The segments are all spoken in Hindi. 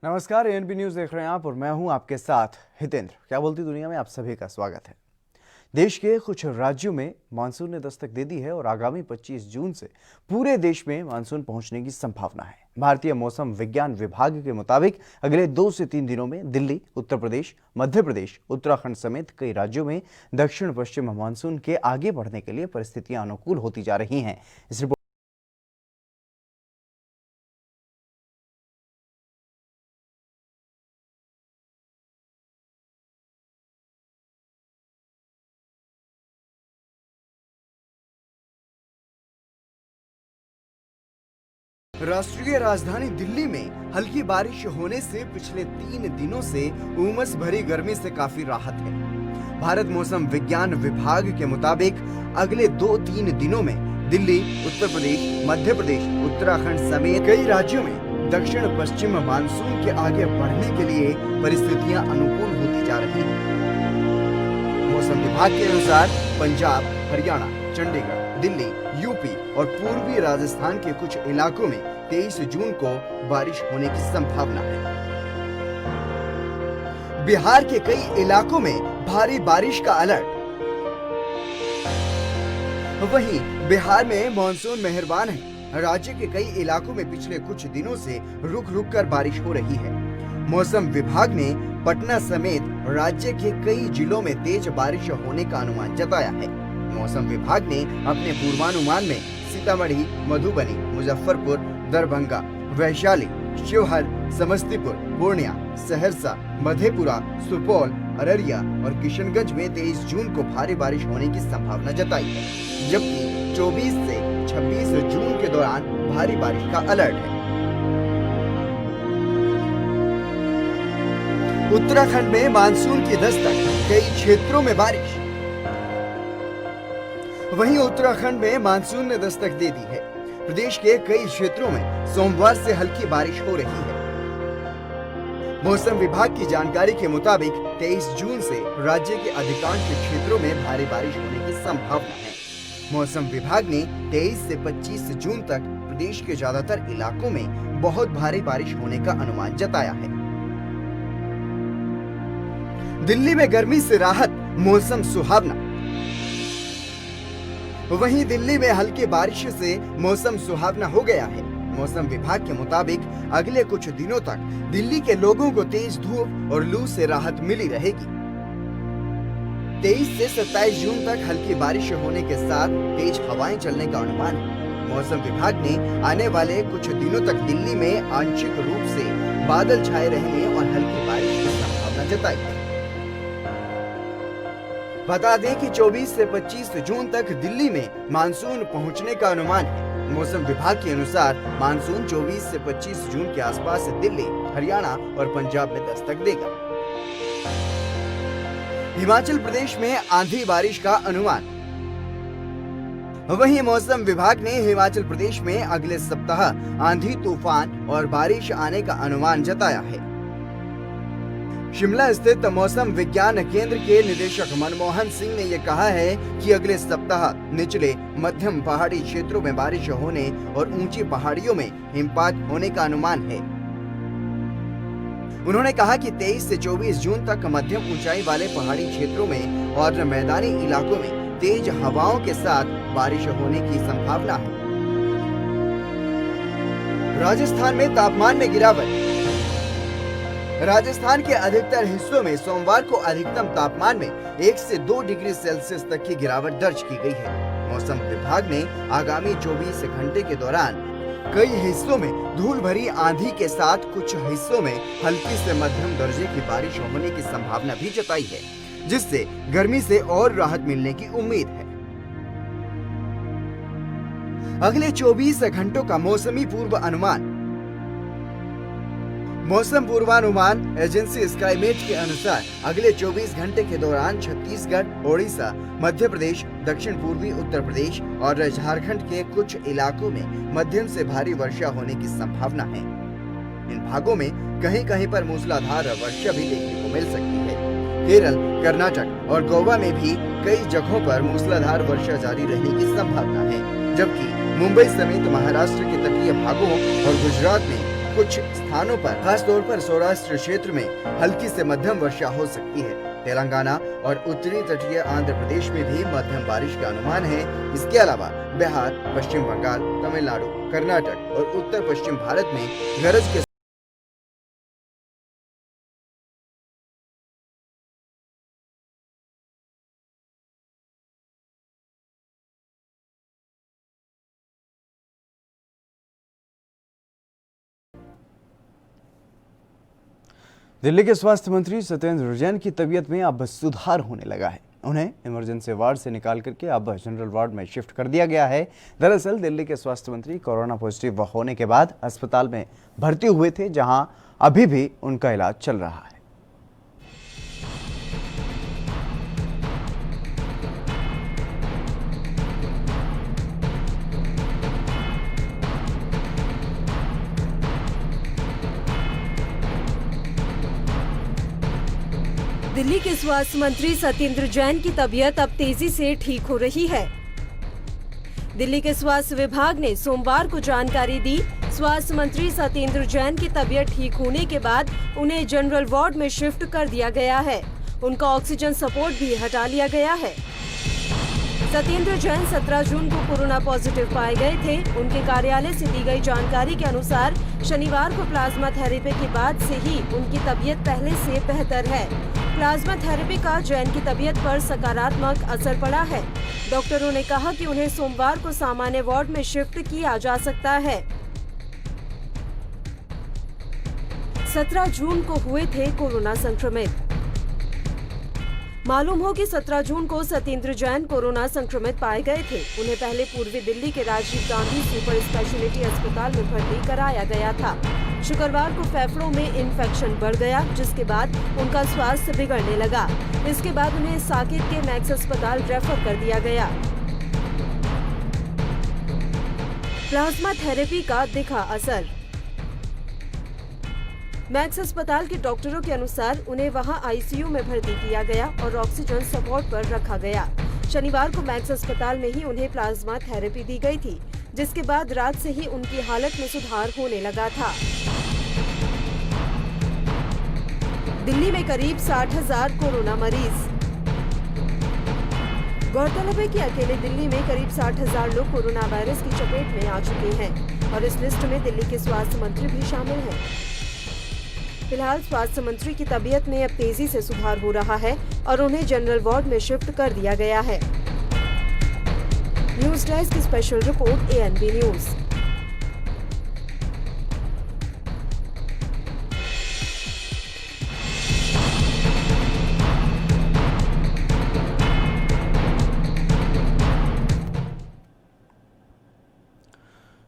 नमस्कार, एएनपी न्यूज देख रहे हैं आप और मैं हूं आपके साथ हितेंद्र। क्या बोलती दुनिया में आप सभी का स्वागत है। देश के कुछ राज्यों में मानसून ने दस्तक दे दी है और आगामी 25 जून से पूरे देश में मानसून पहुंचने की संभावना है। भारतीय मौसम विज्ञान विभाग के मुताबिक अगले 2 से 3 दिनों में दिल्ली, उत्तर प्रदेश, मध्य प्रदेश, उत्तराखंड समेत कई राज्यों में दक्षिण पश्चिम मानसून के आगे बढ़ने के लिए परिस्थितियां अनुकूल होती जा रही हैं। इस रिपोर्ट राष्ट्रीय राजधानी दिल्ली में हल्की बारिश होने से पिछले 3 दिनों से उमस भरी गर्मी से काफी राहत है। भारत मौसम विज्ञान विभाग के मुताबिक अगले 2-3 दिनों में दिल्ली, उत्तर प्रदेश, मध्य प्रदेश, उत्तराखंड समेत कई राज्यों में दक्षिण पश्चिम मानसून के आगे बढ़ने के लिए परिस्थितियां अनुकूल होती जा रही हैं। मौसम विभाग के अनुसार पंजाब, हरियाणा, चंडीगढ़, दिल्ली, यूपी और पूर्वी राजस्थान के कुछ इलाकों में 23 जून को बारिश होने की संभावना है। बिहार के कई इलाकों में भारी बारिश का अलर्ट। वहीं बिहार में मानसून मेहरबान है। राज्य के कई इलाकों में पिछले कुछ दिनों से रुक रुक कर बारिश हो रही है। मौसम विभाग ने पटना समेत राज्य के कई जिलों में तेज बारिश होने का अनुमान जताया है। मौसम विभाग ने अपने पूर्वानुमान में सीतामढ़ी, मधुबनी, मुजफ्फरपुर, दरभंगा, वैशाली, शिवहर, समस्तीपुर, पूर्णिया, सहरसा, मधेपुरा, सुपौल, अररिया और किशनगंज में 23 जून को भारी बारिश होने की संभावना जताई है, जबकि 24 से 26 जून के दौरान भारी बारिश का अलर्ट है। उत्तराखंड में मानसून की दस्तक, कई क्षेत्रों में बारिश। वहीं उत्तराखंड में मानसून ने दस्तक दे दी है। प्रदेश के कई क्षेत्रों में सोमवार से हल्की बारिश हो रही है। मौसम विभाग की जानकारी के मुताबिक 23 जून से राज्य के अधिकांश क्षेत्रों में भारी बारिश होने की संभावना है। मौसम विभाग ने 23 से 25 जून तक प्रदेश के ज्यादातर इलाकों में बहुत भारी बारिश होने का अनुमान जताया है। दिल्ली में गर्मी से राहत, मौसम सुहावना। वहीं दिल्ली में हल्की बारिश से मौसम सुहावना हो गया है। मौसम विभाग के मुताबिक अगले कुछ दिनों तक दिल्ली के लोगों को तेज धूप और लू से राहत मिली रहेगी। 23 से 27 जून तक हल्की बारिश होने के साथ तेज हवाएं चलने का अनुमान है। मौसम विभाग ने आने वाले कुछ दिनों तक दिल्ली में आंशिक रूप से बादल छाए रहने और हल्की बारिश की संभावना जताई है। बता दें कि 24 से 25 जून तक दिल्ली में मानसून पहुंचने का अनुमान है। मौसम विभाग के अनुसार मानसून 24 से 25 जून के आसपास दिल्ली, हरियाणा और पंजाब में दस्तक देगा। हिमाचल प्रदेश में आंधी बारिश का अनुमान। वहीं मौसम विभाग ने हिमाचल प्रदेश में अगले सप्ताह आंधी, तूफान और बारिश आने का अनुमान जताया है। शिमला स्थित मौसम विज्ञान केंद्र के निदेशक मनमोहन सिंह ने यह कहा है कि अगले सप्ताह निचले मध्यम पहाड़ी क्षेत्रों में बारिश होने और ऊंची पहाड़ियों में हिमपात होने का अनुमान है। उन्होंने कहा कि 23 से 24 जून तक मध्यम ऊंचाई वाले पहाड़ी क्षेत्रों में और मैदानी इलाकों में तेज हवाओं के साथ बारिश होने की संभावना है। राजस्थान में तापमान में गिरावट। राजस्थान के अधिकतर हिस्सों में सोमवार को अधिकतम तापमान में 1 से 2 डिग्री सेल्सियस तक की गिरावट दर्ज की गई है। मौसम विभाग ने आगामी 24 घंटे के दौरान कई हिस्सों में धूल भरी आंधी के साथ कुछ हिस्सों में हल्की से मध्यम दर्जे की बारिश होने की संभावना भी जताई है, जिससे गर्मी से और राहत मिलने की उम्मीद है। अगले 24 घंटों का मौसमी पूर्व अनुमान। मौसम पूर्वानुमान एजेंसी स्काईमेट के अनुसार अगले 24 घंटे के दौरान छत्तीसगढ़, ओडिशा, मध्य प्रदेश, दक्षिण पूर्वी उत्तर प्रदेश और झारखंड के कुछ इलाकों में मध्यम से भारी वर्षा होने की संभावना है। इन भागों में कहीं-कहीं पर मूसलाधार वर्षा भी देखने को मिल सकती है। केरल, कर्नाटक और गोवा में भी कई जगहों पर मूसलाधार वर्षा जारी रहने की संभावना है, जबकि मुंबई समेत महाराष्ट्र के तटीय भागों और गुजरात में कुछ स्थानों पर खासतौर पर सौराष्ट्र क्षेत्र में हल्की से मध्यम वर्षा हो सकती है। तेलंगाना और उत्तरी तटीय आंध्र प्रदेश में भी मध्यम बारिश का अनुमान है। इसके अलावा बिहार, पश्चिम बंगाल, तमिलनाडु, कर्नाटक और उत्तर पश्चिम भारत में गरज के दिल्ली के स्वास्थ्य मंत्री सत्येंद्र जैन की तबीयत में अब सुधार होने लगा है। उन्हें इमरजेंसी वार्ड से निकाल करके अब जनरल वार्ड में शिफ्ट कर दिया गया है। दरअसल दिल्ली के स्वास्थ्य मंत्री कोरोना पॉजिटिव होने के बाद अस्पताल में भर्ती हुए थे, जहां अभी भी उनका इलाज चल रहा है। दिल्ली के स्वास्थ्य मंत्री सत्येंद्र जैन की तबीयत अब तेजी से ठीक हो रही है। दिल्ली के स्वास्थ्य विभाग ने सोमवार को जानकारी दी। स्वास्थ्य मंत्री सत्येंद्र जैन की तबीयत ठीक होने के बाद उन्हें जनरल वार्ड में शिफ्ट कर दिया गया है। उनका ऑक्सीजन सपोर्ट भी हटा लिया गया है। सत्येंद्र जैन 17 जून को कोरोना पॉजिटिव पाए गए थे। उनके कार्यालय से दी गई जानकारी के अनुसार शनिवार को प्लाज्मा थेरेपी के बाद से ही उनकी तबीयत पहले से बेहतर है। प्लाज्मा थेरेपी का जैन की तबीयत पर सकारात्मक असर पड़ा है। डॉक्टरों ने कहा कि उन्हें सोमवार को सामान्य वार्ड में शिफ्ट किया जा सकता है। 17 जून को हुए थे कोरोना संक्रमित। मालूम हो कि 17 जून को सत्येंद्र जैन कोरोना संक्रमित पाए गए थे। उन्हें पहले पूर्वी दिल्ली के राजीव गांधी सुपर स्पेशलिटी अस्पताल में भर्ती कराया गया था। शुक्रवार को फेफड़ों में इन्फेक्शन बढ़ गया, जिसके बाद उनका स्वास्थ्य बिगड़ने लगा। इसके बाद उन्हें साकेत के मैक्स अस्पताल रेफर कर दिया गया। प्लाज्मा थेरेपी का दिखा असर। मैक्स अस्पताल के डॉक्टरों के अनुसार उन्हें वहां आईसीयू में भर्ती किया गया और ऑक्सीजन सपोर्ट पर रखा गया। शनिवार को मैक्स अस्पताल में ही उन्हें प्लाज्मा थेरेपी दी गई थी, जिसके बाद रात से ही उनकी हालत में सुधार होने लगा था। दिल्ली में करीब 60,000 कोरोना मरीज। गौरतलब है कि अकेले दिल्ली में करीब 60,000 लोग कोरोना वायरस की चपेट में आ चुके हैं और इस लिस्ट में दिल्ली के स्वास्थ्य मंत्री भी शामिल हैं। फिलहाल स्वास्थ्य मंत्री की तबीयत में अब तेजी से सुधार हो रहा है और उन्हें जनरल वार्ड में शिफ्ट कर दिया गया है। न्यूज डेस्क की special report ANB news.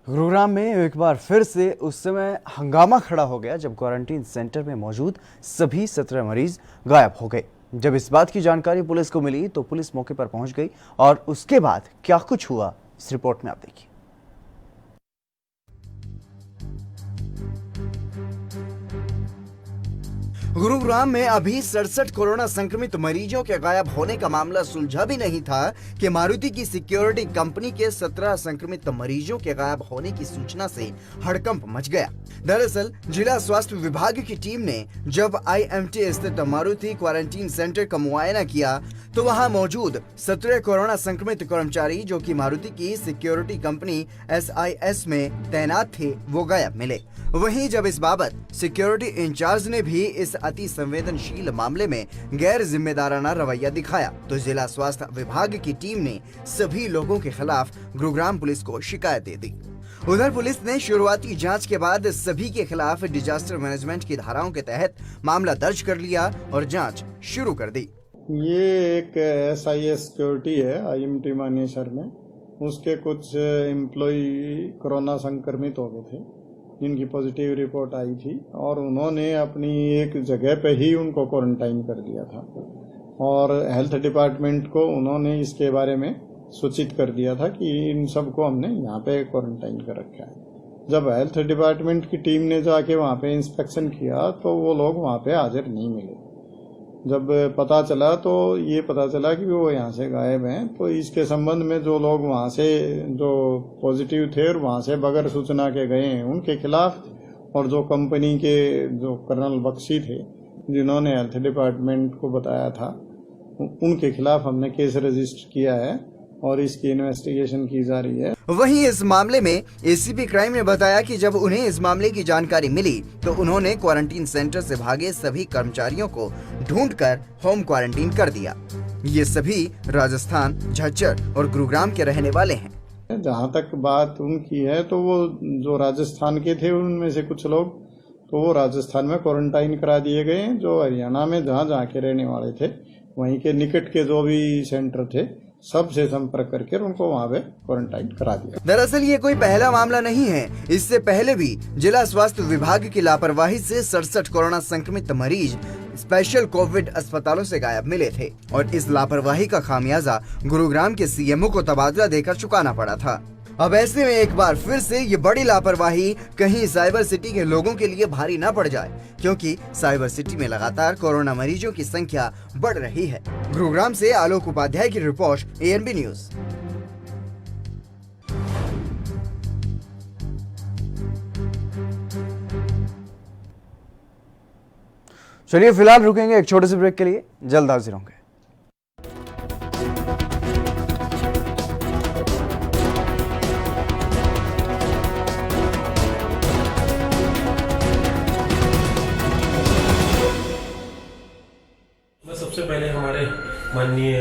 Gurugram में एक बार फिर से उस समय हंगामा खड़ा हो गया जब क्वारंटीन सेंटर में मौजूद सभी 17 मरीज गायब हो गए। जब इस बात की जानकारी पुलिस को मिली तो पुलिस मौके पर पहुंच गई और उसके बाद क्या कुछ हुआ इस रिपोर्ट में आप देखिए। गुरुग्राम में अभी 67 कोरोना संक्रमित मरीजों के गायब होने का मामला सुलझा भी नहीं था कि मारुति की सिक्योरिटी कंपनी के 17 संक्रमित मरीजों के गायब होने की सूचना से हड़कंप मच गया। दरअसल जिला स्वास्थ्य विभाग की टीम ने जब आईएमटी स्थित मारुति क्वारंटीन सेंटर का मुआयना किया तो वहां मौजूद 17 कोरोना संक्रमित कर्मचारी जो कि मारुति की सिक्योरिटी कंपनी SIS में तैनात थे वो गायब मिले। वहीं जब इस बाबत सिक्योरिटी इंचार्ज ने भी इस अति संवेदनशील मामले में गैर जिम्मेदाराना रवैया दिखाया तो जिला स्वास्थ्य विभाग की टीम ने सभी लोगों के खिलाफ गुरुग्राम पुलिस को शिकायत दे दी। उधर पुलिस ने शुरुआती जांच के बाद सभी के खिलाफ डिजास्टर मैनेजमेंट की धाराओं के तहत मामला दर्ज कर लिया और जांच शुरू कर दी। ये एक SIS सिक्योरिटी है IMT मानेसर में, उसके कुछ एम्प्लॉय कोरोना संक्रमित हो गए थे जिनकी पॉजिटिव रिपोर्ट आई थी और उन्होंने अपनी एक जगह पे ही उनको क्वारंटाइन कर दिया था और हेल्थ डिपार्टमेंट को उन्होंने इसके बारे में सूचित कर दिया था कि इन सबको हमने यहाँ पे क्वारंटाइन कर रखा है। जब हेल्थ डिपार्टमेंट की टीम ने जाके वहाँ पे इंस्पेक्शन किया तो वो लोग वहाँ पे हाजिर नहीं मिले। जब पता चला तो ये पता चला कि वो यहाँ से गायब हैं। तो इसके संबंध में जो लोग वहाँ से जो पॉजिटिव थे और वहाँ से बगैर सूचना के गए हैं उनके खिलाफ और जो कंपनी के जो कर्नल बख्शी थे जिन्होंने हेल्थ डिपार्टमेंट को बताया था, उनके खिलाफ हमने केस रजिस्टर किया है और इसकी इन्वेस्टिगेशन की जा रही है। वहीं इस मामले में एसीपी क्राइम ने बताया कि जब उन्हें इस मामले की जानकारी मिली तो उन्होंने क्वारंटीन सेंटर से भागे सभी कर्मचारियों को ढूंढकर होम क्वारंटीन कर दिया। ये सभी राजस्थान, झज्जर और गुरुग्राम के रहने वाले हैं। जहाँ तक बात उनकी है तो वो जो राजस्थान के थे उनमें से कुछ लोग तो वो राजस्थान में क्वारंटाइन करा दिए गए हैं। जो हरियाणा में जहाँ के रहने वाले थे वहीं के निकट के जो भी सेंटर थे सबसे संपर्क करके उनको वहाँ पे क्वारंटाइन करा दिया। दरअसल ये कोई पहला मामला नहीं है। इससे पहले भी जिला स्वास्थ्य विभाग की लापरवाही से 67 कोरोना संक्रमित मरीज स्पेशल कोविड अस्पतालों से गायब मिले थे और इस लापरवाही का खामियाजा गुरुग्राम के सीएमओ को तबादला देकर चुकाना पड़ा था। अब ऐसे में एक बार फिर से ये बड़ी लापरवाही कहीं साइबर सिटी के लोगों के लिए भारी न पड़ जाए, क्योंकि साइबर सिटी में लगातार कोरोना मरीजों की संख्या बढ़ रही है। गुरुग्राम से आलोक उपाध्याय की रिपोर्ट, ANB न्यूज। चलिए फिलहाल रुकेंगे एक छोटे से ब्रेक के लिए, जल्द हाजिर होंगे। सबसे पहले हमारे माननीय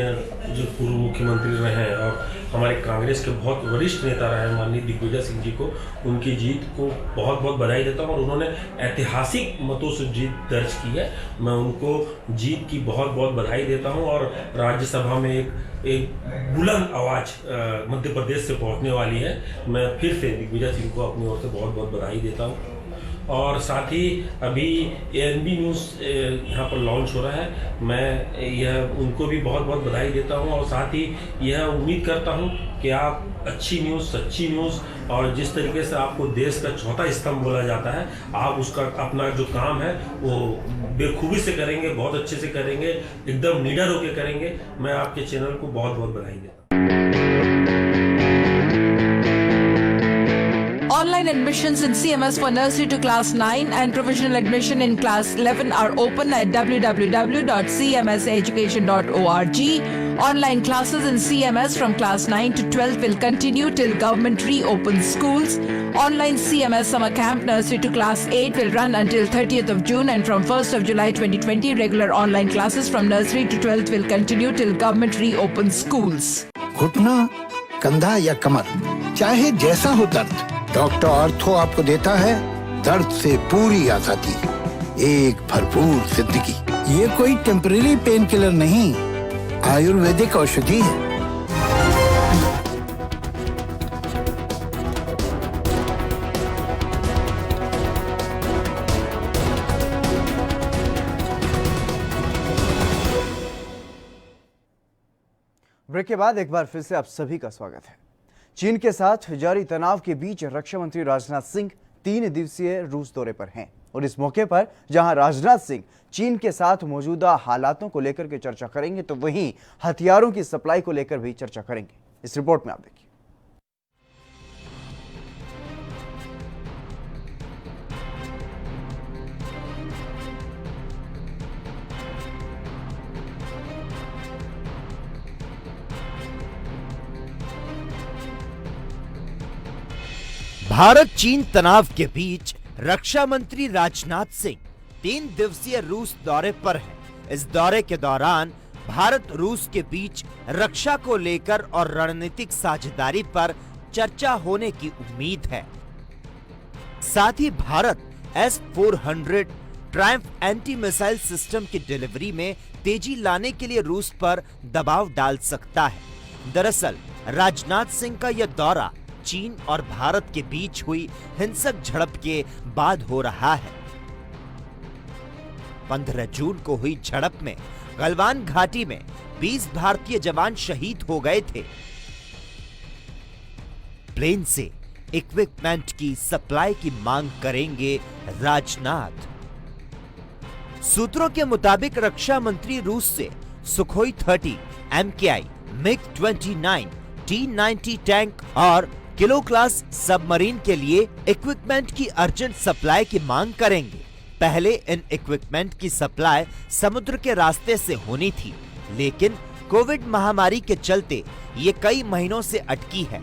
जो पूर्व मुख्यमंत्री रहे हैं और हमारे कांग्रेस के बहुत वरिष्ठ नेता रहे माननीय दिग्विजय सिंह जी को उनकी जीत को बहुत बहुत बधाई देता हूं और उन्होंने ऐतिहासिक मतों से जीत दर्ज की है। मैं उनको जीत की बहुत बहुत बधाई देता हूं और राज्यसभा में एक बुलंद आवाज मध्य प्रदेश से पहुंचने वाली है। मैं फिर से दिग्विजय सिंह को अपनी ओर से बहुत बहुत बधाई देता हूँ और साथ ही अभी ANB न्यूज़ यहाँ पर लॉन्च हो रहा है। मैं यह उनको भी बहुत बहुत बधाई देता हूँ और साथ ही यह उम्मीद करता हूँ कि आप अच्छी न्यूज़, सच्ची न्यूज़ और जिस तरीके से आपको देश का चौथा स्तंभ बोला जाता है, आप उसका अपना जो काम है वो बेखूबी से करेंगे, बहुत अच्छे से करेंगे, एकदम निडर होकर करेंगे। मैं आपके चैनल को बहुत बहुत बधाई देता हूँ। Online admissions in CMS for nursery to class 9 and provisional admission in class 11 are open at www.cmseducation.org. Online classes in CMS from class 9 to 12 will continue till government reopens schools. Online CMS summer camp nursery to class 8 will run until 30th of June and from 1st of July 2020 regular online classes from nursery to 12th will continue till government reopens schools. घुटना, कंधा या कमर, चाहे जैसा हो दर्द, डॉक्टर ऑर्थो आपको देता है दर्द से पूरी आजादी, एक भरपूर जिंदगी। ये कोई टेम्परेरी पेन किलर नहीं, आयुर्वेदिक औषधि है। ब्रेक के बाद एक बार फिर से आप सभी का स्वागत है। चीन के साथ जारी तनाव के बीच रक्षा मंत्री राजनाथ सिंह 3 दिवसीय रूस दौरे पर हैं और इस मौके पर जहां राजनाथ सिंह चीन के साथ मौजूदा हालातों को लेकर के चर्चा करेंगे तो वहीं हथियारों की सप्लाई को लेकर भी चर्चा करेंगे। इस रिपोर्ट में आप देखिए। भारत चीन तनाव के बीच रक्षा मंत्री राजनाथ सिंह 3 दिवसीय रूस दौरे पर हैं। इस दौरे के दौरान भारत रूस के बीच रक्षा को लेकर और रणनीतिक साझेदारी पर चर्चा होने की उम्मीद है। साथ ही Bharat S-400 triumph anti missile system की डिलीवरी में तेजी लाने के लिए रूस पर दबाव डाल सकता है। दरअसल राजनाथ सिंह का यह दौरा चीन और भारत के बीच हुई हिंसक झड़प के बाद हो रहा है। 15 जून को हुई झड़प में गलवान घाटी में 20 भारतीय जवान शहीद हो गए थे। प्लेन से इक्विपमेंट की सप्लाई की मांग करेंगे राजनाथ। सूत्रों के मुताबिक रक्षा मंत्री रूस से Sukhoi 30, MKI, MiG-29, T-90 tank और किलो क्लास सबमरीन के लिए इक्विपमेंट की अर्जेंट सप्लाई की मांग करेंगे। पहले इन इक्विपमेंट की सप्लाई समुद्र के रास्ते से होनी थी, लेकिन कोविड महामारी के चलते ये कई महीनों से अटकी है।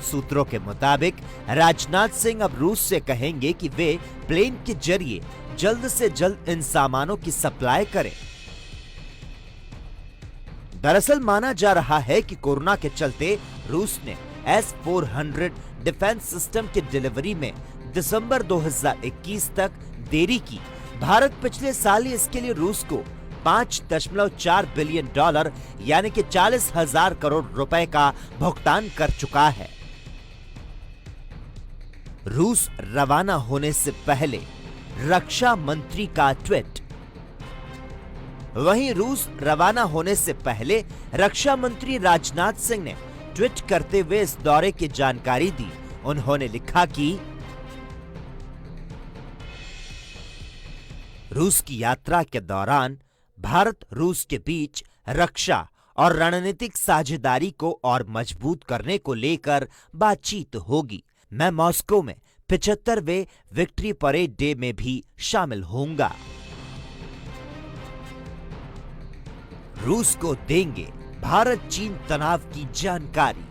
सूत्रों के मुताबिक राजनाथ सिंह अब रूस से कहेंगे कि वे प्लेन के जरिए जल्द से जल्द इन सामानों की सप्लाई करें। दरअसल माना जा रहा है कि कोरोना के चलते रूस ने S-400 डिफेंस सिस्टम की डिलीवरी में दिसंबर 2021 तक देरी की। भारत पिछले साल ही इसके लिए रूस को $5.4 बिलियन यानी कि 40,000 करोड़ रुपए का भुगतान कर चुका है। रूस रवाना होने से पहले रक्षा मंत्री का ट्वीट। वहीं रूस रवाना होने से पहले रक्षा मंत्री राजनाथ सिंह ने ट्वीट करते हुए इस दौरे की जानकारी दी। उन्होंने लिखा कि रूस की यात्रा के दौरान भारत रूस के बीच रक्षा और रणनीतिक साझेदारी को और मजबूत करने को लेकर बातचीत होगी। मैं मॉस्को में 75वें विक्ट्री परेड डे में भी शामिल होऊंगा। रूस को देंगे भारत चीन तनाव की जानकारी।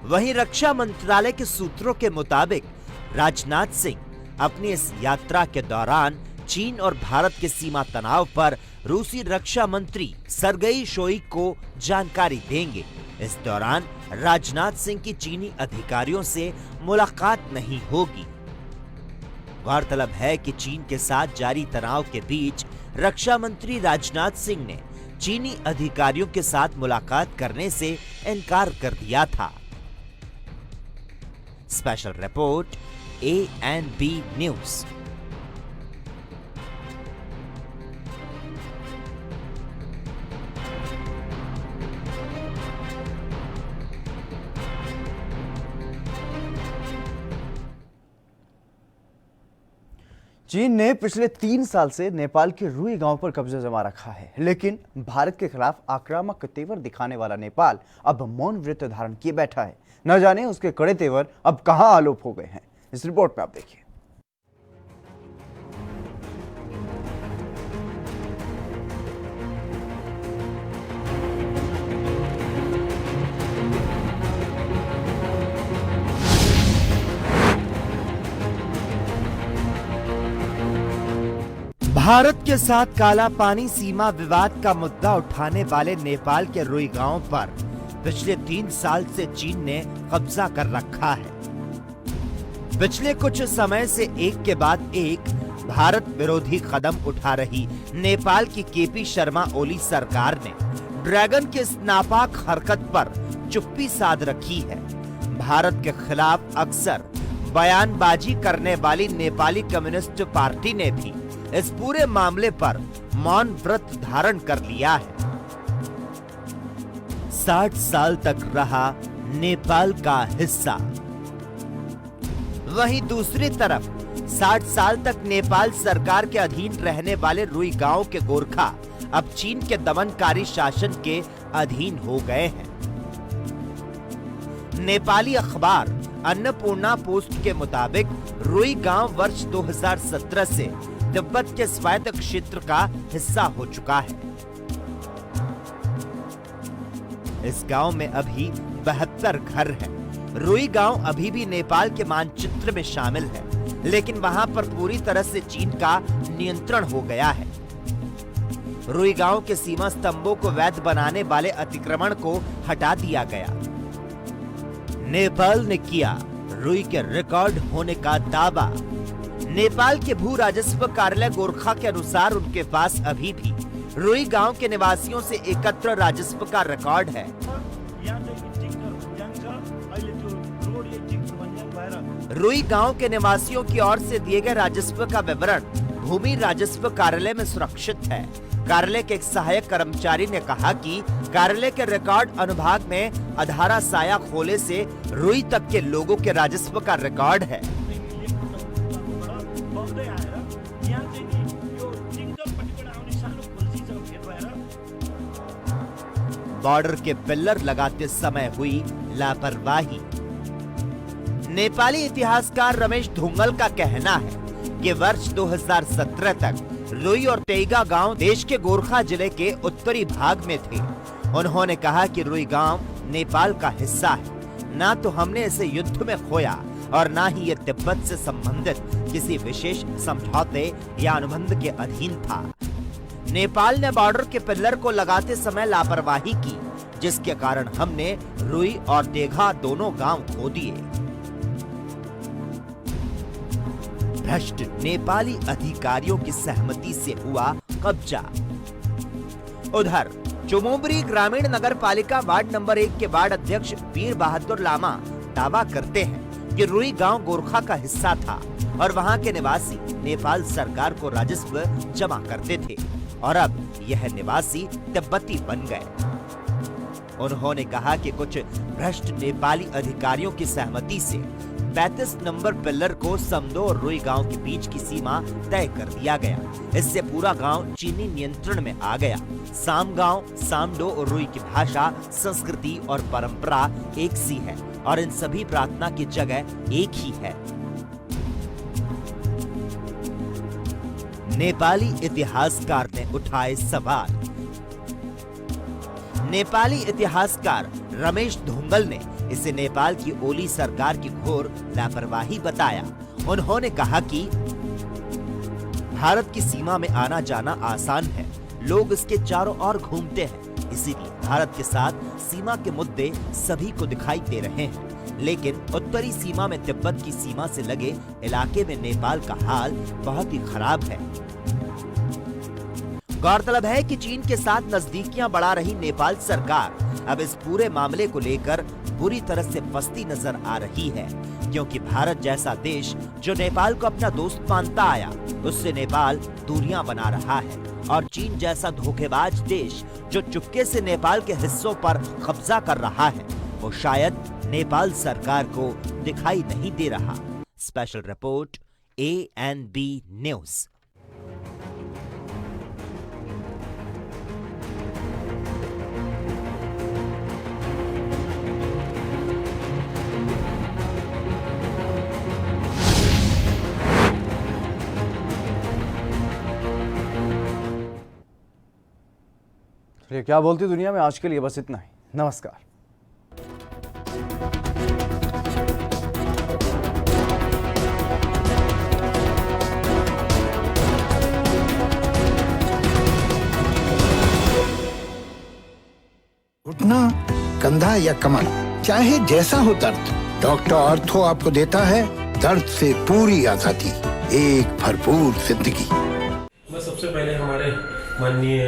वहीं रक्षा मंत्रालय के सूत्रों के मुताबिक राजनाथ सिंह अपनी इस यात्रा के दौरान चीन और भारत के सीमा तनाव पर रूसी रक्षा मंत्री सरगेई शोइगु को जानकारी देंगे। इस दौरान राजनाथ सिंह की चीनी अधिकारियों से मुलाकात नहीं होगी। गौरतलब है कि चीन के साथ जारी तनाव के बीच रक्षा मंत्री राजनाथ सिंह ने चीनी अधिकारियों के साथ मुलाकात करने से इनकार कर दिया था। Special report ANB news. चीन ने पिछले 3 साल से नेपाल के रुई गांव पर कब्जा जमा रखा है, लेकिन भारत के खिलाफ आक्रामक तेवर दिखाने वाला नेपाल अब मौन व्रत धारण किए बैठा है। न जाने उसके कड़े तेवर अब कहां आलोप हो गए हैं। इस रिपोर्ट में आप देखिए। भारत के साथ काला पानी सीमा विवाद का मुद्दा उठाने वाले नेपाल के रुई गांव पर पिछले 3 साल से चीन ने कब्जा कर रखा है। पिछले कुछ समय से एक के बाद एक भारत विरोधी कदम उठा रही नेपाल की केपी शर्मा ओली सरकार ने ड्रैगन के इस नापाक हरकत पर चुप्पी साध रखी है। भारत के खिलाफ अक्सर बयानबाजी करने वाली नेपाली कम्युनिस्ट पार्टी ने भी इस पूरे मामले पर मौन व्रत धारण कर लिया है। 60 साल तक रहा नेपाल का हिस्सा। वहीं दूसरी तरफ 60 साल तक नेपाल सरकार के अधीन रहने वाले रुई गांव के गोरखा अब चीन के दमनकारी शासन के अधीन हो गए हैं। नेपाली अखबार अन्नपूर्णा पोस्ट के मुताबिक रुई गांव वर्ष 2017 से तिब्बत के स्वायत्त क्षेत्र का हिस्सा हो चुका है। इस गांव में अभी 72 घर हैं। रुई गांव अभी भी नेपाल के मानचित्र में शामिल है, लेकिन वहां पर पूरी तरह से चीन का नियंत्रण हो गया है। रुई गांव के सीमा स्तंभों को वैध बनाने वाले अतिक्रमण को हटा दिया गया। नेपाल ने किया रुई के रिकॉर्ड होने का दावा। नेपाल के भू राजस्व कार्यालय गोरखा के अनुसार उनके पास अभी भी रुई गांव के निवासियों से एकत्र राजस्व का रिकॉर्ड है। रुई गांव के निवासियों की ओर से दिए गए राजस्व का विवरण भूमि राजस्व कार्यालय में सुरक्षित है। कार्यालय के एक सहायक कर्मचारी ने कहा कि कार्यालय के रिकॉर्ड अनुभाग में अधारा साया खोले से रुई तक के लोगों के राजस्व का रिकॉर्ड है। बॉर्डर के पिल्लर लगाते समय हुई लापरवाही। नेपाली इतिहासकार रमेश धुंगल का कहना है कि वर्ष 2017 तक रुई और तेईगा गांव देश के गोरखा जिले के उत्तरी भाग में थे। उन्होंने कहा कि रुई गांव नेपाल का हिस्सा है, ना तो हमने इसे युद्ध में खोया और ना ही ये तिब्बत से संबंधित किसी विशेष समझौते या अनुबंध के अधीन था। नेपाल ने बॉर्डर के पिल्लर को लगाते समय लापरवाही की, जिसके कारण हमने रुई और तेघा दोनों गांव खो दिए। भ्रष्ट नेपाली अधिकारियों की सहमति से हुआ कब्जा। उधर चुमोबरी ग्रामीण नगर पालिका वार्ड नंबर 1 के वार्ड अध्यक्ष वीर बहादुर लामा दावा करते हैं कि रुई गांव गोरखा का हिस्सा था और वहां के निवासी नेपाल सरकार को राजस्व जमा करते थे और अब यह निवासी तिब्बती बन गए। उन्होंने कहा कि कुछ भ्रष्ट नेपाली अधिकारियों की सहमति से 35 नंबर पिल्लर को समदो और रुई गांव के बीच की सीमा तय कर दिया गया। इससे पूरा गांव चीनी नियंत्रण में आ गया। साम गांव, सामडो और रुई की भाषा, संस्कृति और परंपरा एक सी है और इन सभी प्रार्थना की जगह एक ही है। नेपाली इतिहासकार ने उठाए सवाल। नेपाली इतिहासकार रमेश धुंगल ने इसे नेपाल की ओली सरकार की घोर लापरवाही बताया। उन्होंने कहा कि भारत की सीमा में आना जाना आसान है, लोग इसके चारों ओर घूमते हैं, इसीलिए भारत के साथ सीमा के मुद्दे सभी को दिखाई दे रहे हैं। लेकिन उत्तरी सीमा में तिब्बत की सीमा से लगे इलाके में नेपाल का हाल बहुत ही खराब है। गौरतलब है कि चीन के साथ नजदीकियां बढ़ा रही नेपाल सरकार अब इस पूरे मामले को लेकर बुरी तरह से फंसती नजर आ रही है, क्योंकि भारत जैसा देश जो नेपाल को अपना दोस्त मानता आया, उससे नेपाल दूरियां बना रहा है और चीन जैसा धोखेबाज देश जो चुपके से नेपाल के हिस्सों पर कब्जा कर रहा है, वो शायद नेपाल सरकार को दिखाई नहीं दे रहा। Special report ANB news. चलिए, क्या बोलती दुनिया में आज के लिए बस इतना ही। नमस्कार। घुटना, कंधा या कमर, चाहे जैसा हो दर्द, डॉक्टर ऑर्थो आपको देता है दर्द से पूरी आजादी, एक भरपूर जिंदगी। मैं सबसे पहले हमारे माननीय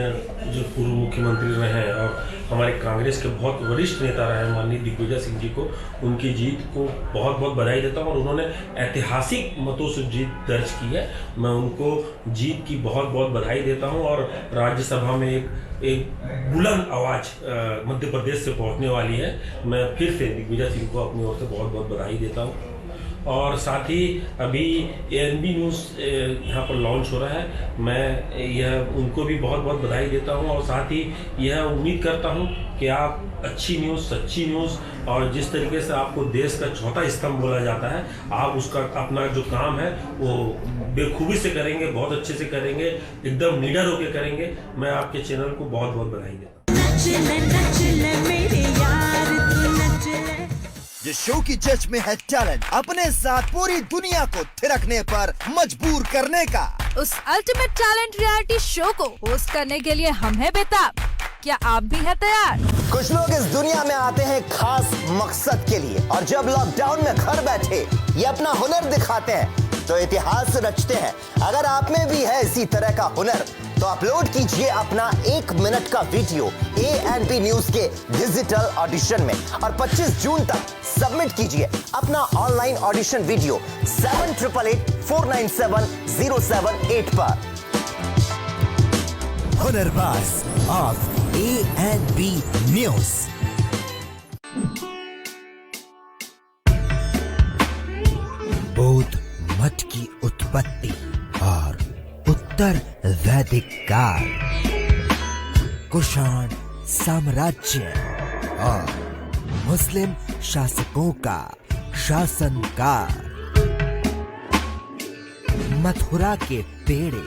जो पूर्व मुख्यमंत्री रहे हैं और हमारे कांग्रेस के बहुत वरिष्ठ नेता रहे हैं माननीय दिग्विजय सिंह जी को, उनकी जीत को बहुत बहुत बधाई देता हूं और उन्होंने ऐतिहासिक मतों से जीत दर्ज की है। मैं उनको जीत की बहुत बहुत बधाई देता हूं और राज्यसभा में एक बुलंद आवाज मध्य प्रदेश से पहुंचने वाली है। मैं फिर से दिग्विजय सिंह को अपनी ओर से बहुत बहुत बधाई देता हूं और साथ ही अभी ANB न्यूज़ यहाँ पर लॉन्च हो रहा है। मैं यह उनको भी बहुत बहुत बधाई देता हूँ और साथ ही यह उम्मीद करता हूँ कि आप अच्छी न्यूज़, सच्ची न्यूज़ और जिस तरीके से आपको देश का चौथा स्तंभ बोला जाता है, आप उसका अपना जो काम है वो बेखूबी से करेंगे, बहुत अच्छे से करेंगे, एकदम निडर होकर करेंगे। मैं आपके चैनल को बहुत बहुत बधाई देता हूँ। जिस शो की जज में है टैलेंट, अपने साथ पूरी दुनिया को थिरकने पर मजबूर करने का, उस अल्टीमेट टैलेंट रियलिटी शो को होस्ट करने के लिए हम हैं बेताब। क्या आप भी हैं तैयार? कुछ लोग इस दुनिया में आते हैं खास मकसद के लिए और जब लॉकडाउन में घर बैठे ये अपना हुनर दिखाते हैं तो इतिहास रचते हैं। अगर आप में भी है इसी तरह का हुनर तो अपलोड कीजिए अपना 1 मिनट का वीडियो ANB न्यूज़ के डिजिटल ऑडिशन में और 25 जून तक सबमिट कीजिए अपना ऑनलाइन ऑडिशन वीडियो 7888497078 पर। Hunarbaaz of ANB news. बौद्ध मठ की उत्पत्ति और उत्तर वैदिक काल, कुषाण साम्राज्य और मुस्लिम शासकों का शासनकाल, मथुरा के पेड़े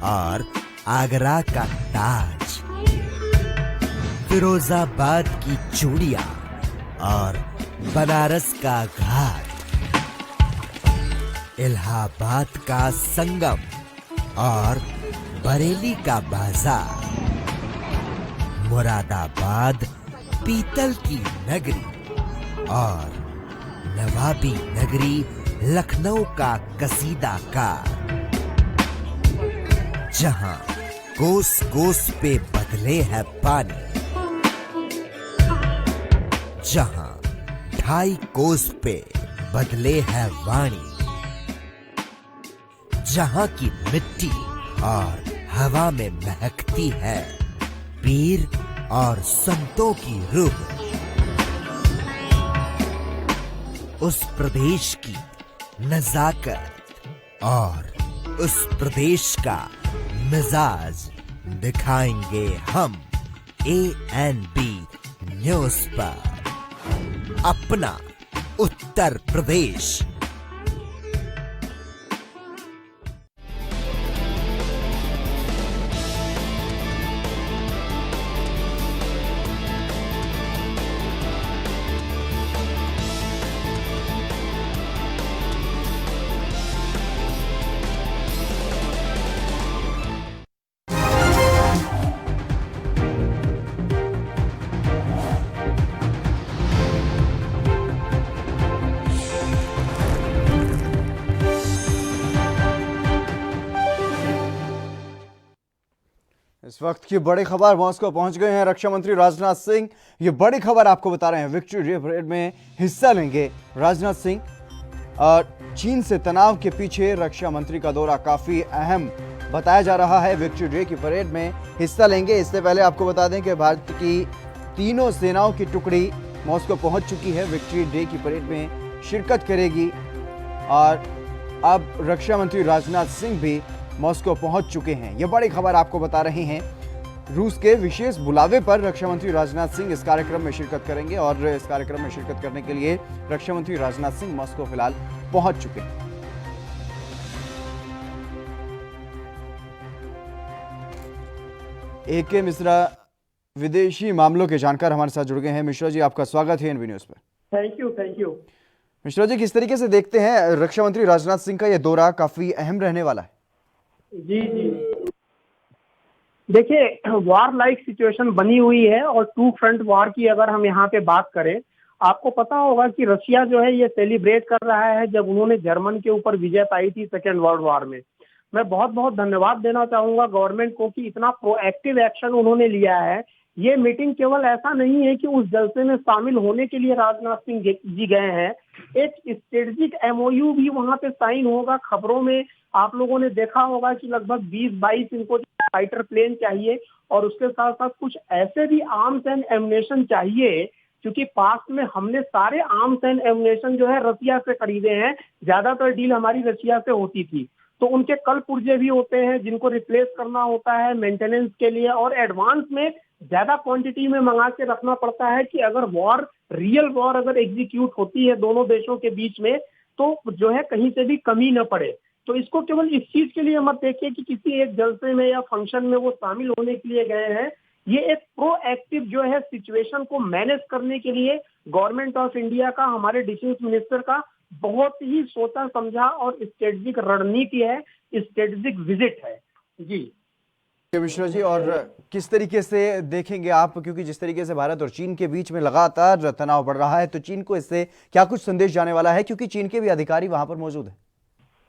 और आगरा का ताज, फिरोजाबाद की चूड़ियां और बनारस का घाट, इलाहाबाद का संगम और बरेली का बाजार, मुरादाबाद पीतल की नगरी और नवाबी नगरी लखनऊ का कसीदाकार, जहां कोस कोस पे बदले है पानी, जहां 2.5 कोस पे बदले है वाणी, जहां की मिट्टी और हवा में महकती है पीर और संतों की रूह, उस प्रदेश की नजाकत और उस प्रदेश का मिजाज दिखाएंगे हम ANB न्यूज पर। अपना उत्तर प्रदेश। इस वक्त की बड़ी खबर, मॉस्को पहुंच गए हैं रक्षा मंत्री राजनाथ सिंह। ये बड़ी खबर आपको बता रहे हैं, विक्ट्री डे परेड में हिस्सा लेंगे राजनाथ सिंह। और चीन से तनाव के पीछे रक्षा मंत्री का दौरा काफी अहम बताया जा रहा है। विक्ट्री डे की परेड में हिस्सा लेंगे। इससे पहले आपको बता दें कि भारत की तीनों सेनाओं की टुकड़ी मॉस्को पहुंच चुकी है, विक्ट्री डे की परेड में शिरकत करेगी। और अब रक्षा मंत्री राजनाथ सिंह भी मॉस्को पहुंच चुके हैं। यह बड़ी खबर आपको बता रहे हैं। रूस के विशेष बुलावे पर रक्षा मंत्री राजनाथ सिंह इस कार्यक्रम में शिरकत करेंगे और इस कार्यक्रम में शिरकत करने के लिए रक्षा मंत्री राजनाथ सिंह मॉस्को फिलहाल पहुंच चुके हैं। AK मिश्रा विदेशी मामलों के जानकार हमारे साथ जुड़ गए हैं। मिश्रा जी, आपका स्वागत है NB न्यूज पर। Thank you. मिश्रा जी, किस तरीके से देखते हैं रक्षा मंत्री राजनाथ सिंह का यह दौरा काफी अहम रहने वाला है? जी, देखिए, वॉर लाइक सिचुएशन बनी हुई है और 2 फ्रंट वॉर की अगर हम यहाँ पे बात करें, आपको पता होगा कि रशिया जो है ये सेलिब्रेट कर रहा है जब उन्होंने जर्मन के ऊपर विजय पाई थी सेकेंड वर्ल्ड वॉर में। मैं बहुत बहुत धन्यवाद देना चाहूंगा गवर्नमेंट को कि इतना प्रोएक्टिव एक्शन उन्होंने लिया है। ये मीटिंग केवल ऐसा नहीं है कि उस जलसे में शामिल होने के लिए राजनाथ सिंह जी गए हैं, एक स्ट्रेटेजिक MOU भी वहां पे साइन होगा। खबरों में आप लोगों ने देखा होगा कि लगभग 20-22 इनको फाइटर प्लेन चाहिए और उसके साथ साथ कुछ ऐसे भी आर्म्स एंड एमुनेशन चाहिए, क्योंकि पास्ट में हमने सारे आर्म्स एंड एमुनेशन जो है रसिया से खरीदे हैं। ज्यादातर डील हमारी रसिया से होती थी, तो उनके कल पुर्जे भी होते हैं जिनको रिप्लेस करना होता है मेंटेनेंस के लिए, और एडवांस में ज्यादा क्वांटिटी में मंगा के रखना पड़ता है कि अगर रियल वॉर अगर एग्जीक्यूट होती है दोनों देशों के बीच में, तो जो है कहीं से भी कमी न पड़े। तो इसको केवल इस चीज के लिए मत देखिए कि किसी एक जलसे में या फंक्शन में वो शामिल होने के लिए गए हैं। ये एक प्रोएक्टिव जो है सिचुएशन को मैनेज करने के लिए गवर्नमेंट ऑफ इंडिया का, हमारे डिफेंस मिनिस्टर का बहुत ही सोचा समझा और स्ट्रेटेजिक रणनीति है, स्ट्रेटेजिक विजिट है। जी मिश्रा जी, और किस तरीके से देखेंगे आप, क्योंकि जिस तरीके से भारत और चीन के बीच में लगातार तनाव बढ़ रहा है, तो चीन को इससे क्या कुछ संदेश जाने वाला है, क्योंकि चीन के भी अधिकारी वहां पर मौजूद है?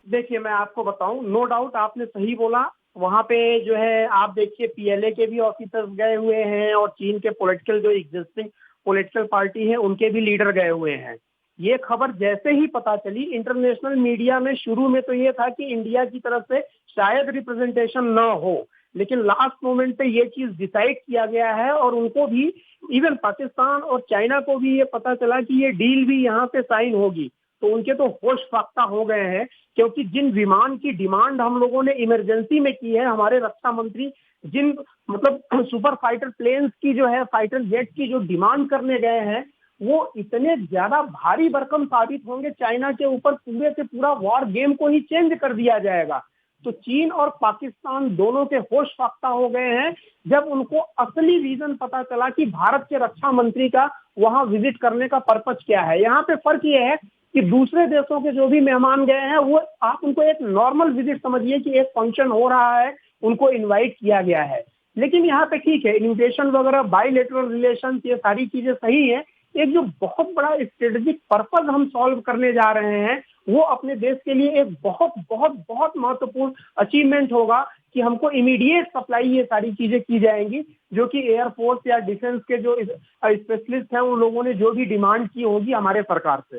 देखिए, मैं आपको बताऊं, नो डाउट आपने सही बोला। वहां पे जो है आप देखिए PLA के भी ऑफिसर्स गए हुए हैं और चीन के पॉलिटिकल जो एग्जिस्टिंग पॉलिटिकल पार्टी है उनके भी लीडर गए हुए हैं। ये खबर जैसे ही पता चली इंटरनेशनल मीडिया में, शुरू में तो ये था कि इंडिया की तरफ से शायद रिप्रेजेंटेशन न हो, लेकिन लास्ट मोमेंट पे ये चीज डिसाइड किया गया है और उनको भी, इवन पाकिस्तान और चाइना को भी ये पता चला कि ये डील भी यहाँ पे साइन होगी। तो उनके तो होश फाख्ता हो गए हैं, क्योंकि जिन विमान की डिमांड हम लोगों ने इमरजेंसी में की है, हमारे रक्षा मंत्री जिन मतलब सुपर फाइटर प्लेन्स की जो है, फाइटर जेट की जो डिमांड करने गए हैं, वो इतने ज्यादा भारी भरकम साबित होंगे चाइना के ऊपर, पूरे से पूरा वॉर गेम को ही चेंज कर दिया जाएगा। तो चीन और पाकिस्तान दोनों के होश फाख्ता हो गए हैं जब उनको असली रीजन पता चला कि भारत के रक्षा मंत्री का वहां विजिट करने का पर्पज क्या है। यहाँ पे फर्क ये है कि दूसरे देशों के जो भी मेहमान गए हैं, वो आप उनको एक नॉर्मल विजिट समझिए कि एक फंक्शन हो रहा है, उनको इन्वाइट किया गया है। लेकिन यहाँ पे ठीक है, इन्विटेशन वगैरह, बायलैटरल रिलेशन, ये सारी चीजें सही है। एक जो बहुत बड़ा स्ट्रेटेजिक पर्पज हम सॉल्व करने जा रहे हैं, वो अपने देश के लिए एक बहुत बहुत बहुत महत्वपूर्ण अचीवमेंट होगा कि हमको इमीडिएट सप्लाई ये सारी चीजें की जाएंगी, जो कि एयरफोर्स या डिफेंस के जो स्पेशलिस्ट हैं, उन लोगों ने जो भी डिमांड की होगी हमारे सरकार से।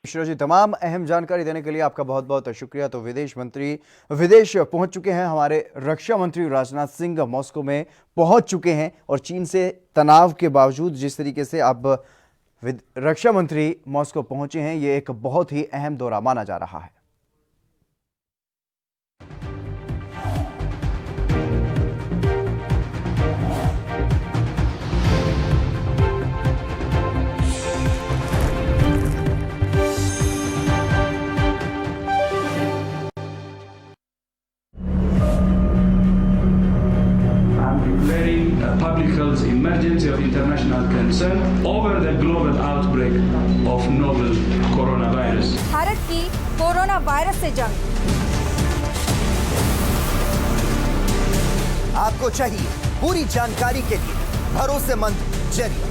मिश्रा जी, तमाम अहम जानकारी देने के लिए आपका बहुत बहुत शुक्रिया। तो विदेश मंत्री विदेश पहुंच चुके हैं, हमारे रक्षा मंत्री राजनाथ सिंह मॉस्को में पहुंच चुके हैं और चीन से तनाव के बावजूद जिस तरीके से अब रक्षा मंत्री मॉस्को पहुंचे हैं, ये एक बहुत ही अहम दौरा माना जा रहा है। Public health emergency of international concern over the global outbreak of novel coronavirus. Bharat की कोरोना वायरस से जंग। आपको चाहिए पूरी जानकारी के लिए भरोसेमंद जरिया।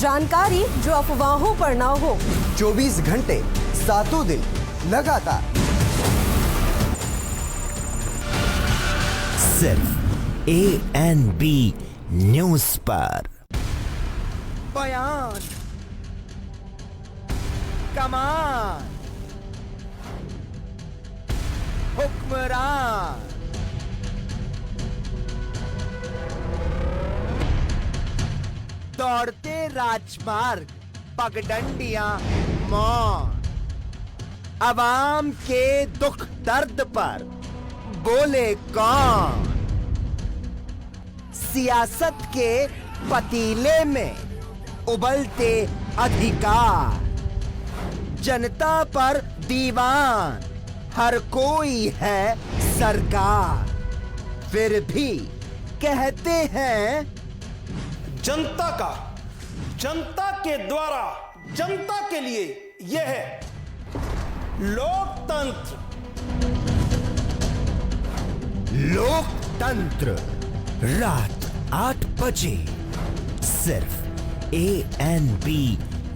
जानकारी जो अफवाहों पर ना हो। 24 घंटे 7 दिन लगातार सिर्फ ANB न्यूज पर। बयान, कमान, हुक्मरान, दौड़ते राजमार्ग, पगडंडियां, मौन, अवाम के दुख दर्द पर बोले कौन? सियासत के पतीले में उबलते अधिकार, जनता पर दीवान हर कोई है सरकार, फिर भी कहते हैं जनता का, जनता के द्वारा, जनता के लिए यह है लोकतंत्र। लोकतंत्र रात 8 बजे सिर्फ ANB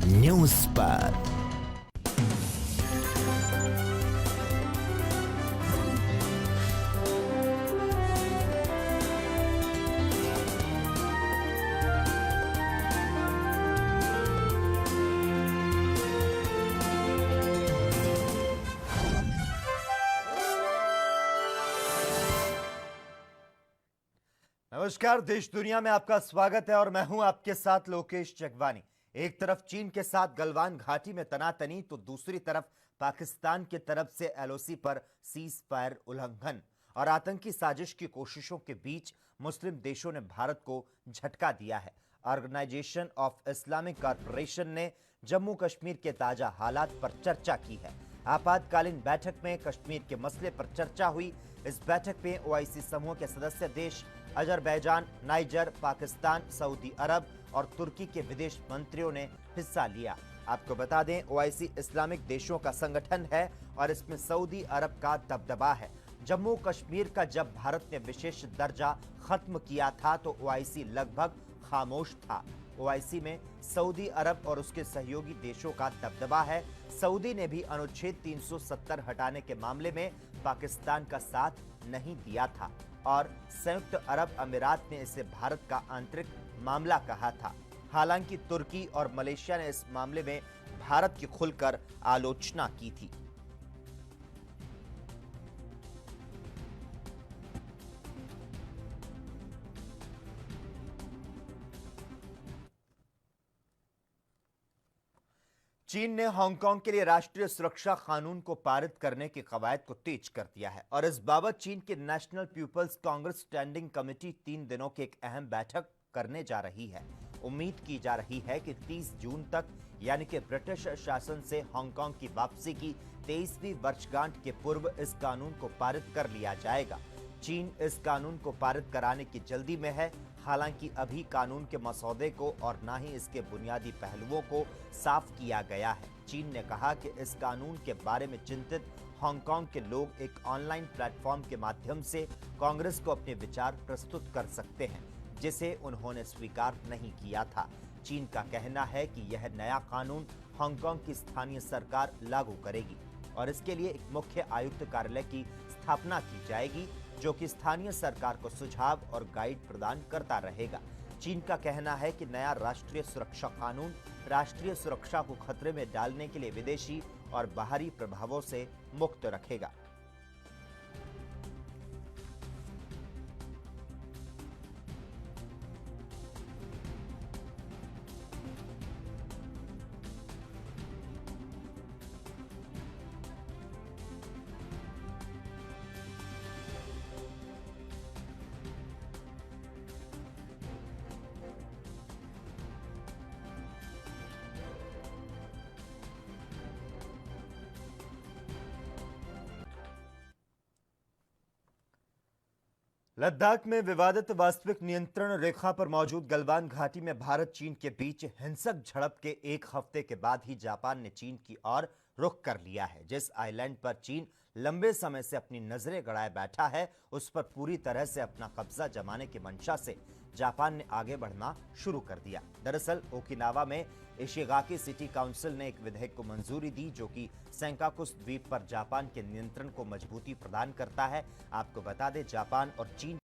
न्यूज पर। नमस्कार, देश दुनिया में आपका स्वागत है और मैं हूं आपके साथ लोकेश जगवानी। एक तरफ चीन के साथ गलवान घाटी में तनातनी, तो दूसरी तरफ पाकिस्तान की तरफ से LOC पर सीज फायर उल्लंघन और आतंकी साजिश की कोशिशों के बीच मुस्लिम देशों ने भारत को झटका दिया है। ऑर्गेनाइजेशन ऑफ इस्लामिक कॉरपोरेशन ने जम्मू कश्मीर के ताजा हालात पर चर्चा की है। आपातकालीन बैठक में कश्मीर के मसले पर चर्चा हुई। इस बैठक में OIC समूह के सदस्य देश अजरबैजान, नाइजर, पाकिस्तान, सऊदी अरब और तुर्की के विदेश मंत्रियों ने हिस्सा लिया। आपको बता दें, OIC इस्लामिक देशों का संगठन है और इसमें सऊदी अरब का दबदबा है। जम्मू कश्मीर का जब भारत ने विशेष दर्जा खत्म किया था तो OIC लगभग खामोश था। OIC में सऊदी अरब और उसके सहयोगी देशों का दबदबा है। सऊदी ने भी अनुच्छेद 370 हटाने के मामले में पाकिस्तान का साथ नहीं दिया था और संयुक्त अरब अमीरात ने इसे भारत का आंतरिक मामला कहा था। हालांकि तुर्की और मलेशिया ने इस मामले में भारत की खुलकर आलोचना की थी। चीन ने हांगकांग के लिए राष्ट्रीय सुरक्षा कानून को पारित करने की कवायद को तेज कर दिया है और इस बाबत चीन की national people's congress standing committee 3 दिनों की एक अहम बैठक करने जा रही है। उम्मीद की जा रही है कि 30 जून तक यानी कि ब्रिटिश शासन से हांगकांग की वापसी की 23वीं वर्षगांठ के पूर्व इस कानून को पारित कर लिया जाएगा। चीन इस कानून को पारित कराने की जल्दी में है। हालांकि अभी कानून के मसौदे को और ना ही इसके बुनियादी पहलुओं को साफ किया गया है। चीन ने कहा कि इस कानून के बारे में चिंतित हांगकांग के लोग एक ऑनलाइन प्लेटफॉर्म के माध्यम से कांग्रेस को अपने विचार प्रस्तुत कर सकते हैं, जिसे उन्होंने स्वीकार नहीं किया था। चीन का कहना है कि यह नया कानून हांगकांग की स्थानीय सरकार लागू करेगी और इसके लिए एक मुख्य आयुक्त कार्यालय की स्थापना की जाएगी, जो कि स्थानीय सरकार को सुझाव और गाइड प्रदान करता रहेगा। चीन का कहना है कि नया राष्ट्रीय सुरक्षा कानून राष्ट्रीय सुरक्षा को खतरे में डालने के लिए विदेशी और बाहरी प्रभावों से मुक्त रखेगा। लद्दाख में विवादित वास्तविक नियंत्रण रेखा पर मौजूद गलवान घाटी में भारत चीन के बीच हिंसक झड़प के एक हफ्ते के बाद ही जापान ने चीन की ओर रुख कर लिया है। जिस आइलैंड पर चीन लंबे समय से अपनी नजरें गड़ाए बैठा है, उस पर पूरी तरह से अपना कब्जा जमाने की मंशा से जापान ने आगे बढ़ना शुरू कर दिया। दरअसल ओकिनावा में इशिगाकी सिटी काउंसिल ने एक विधेयक को मंजूरी दी, जो कि सेंकाकुस द्वीप पर जापान के नियंत्रण को मजबूती प्रदान करता है। आपको बता दें, जापान और चीन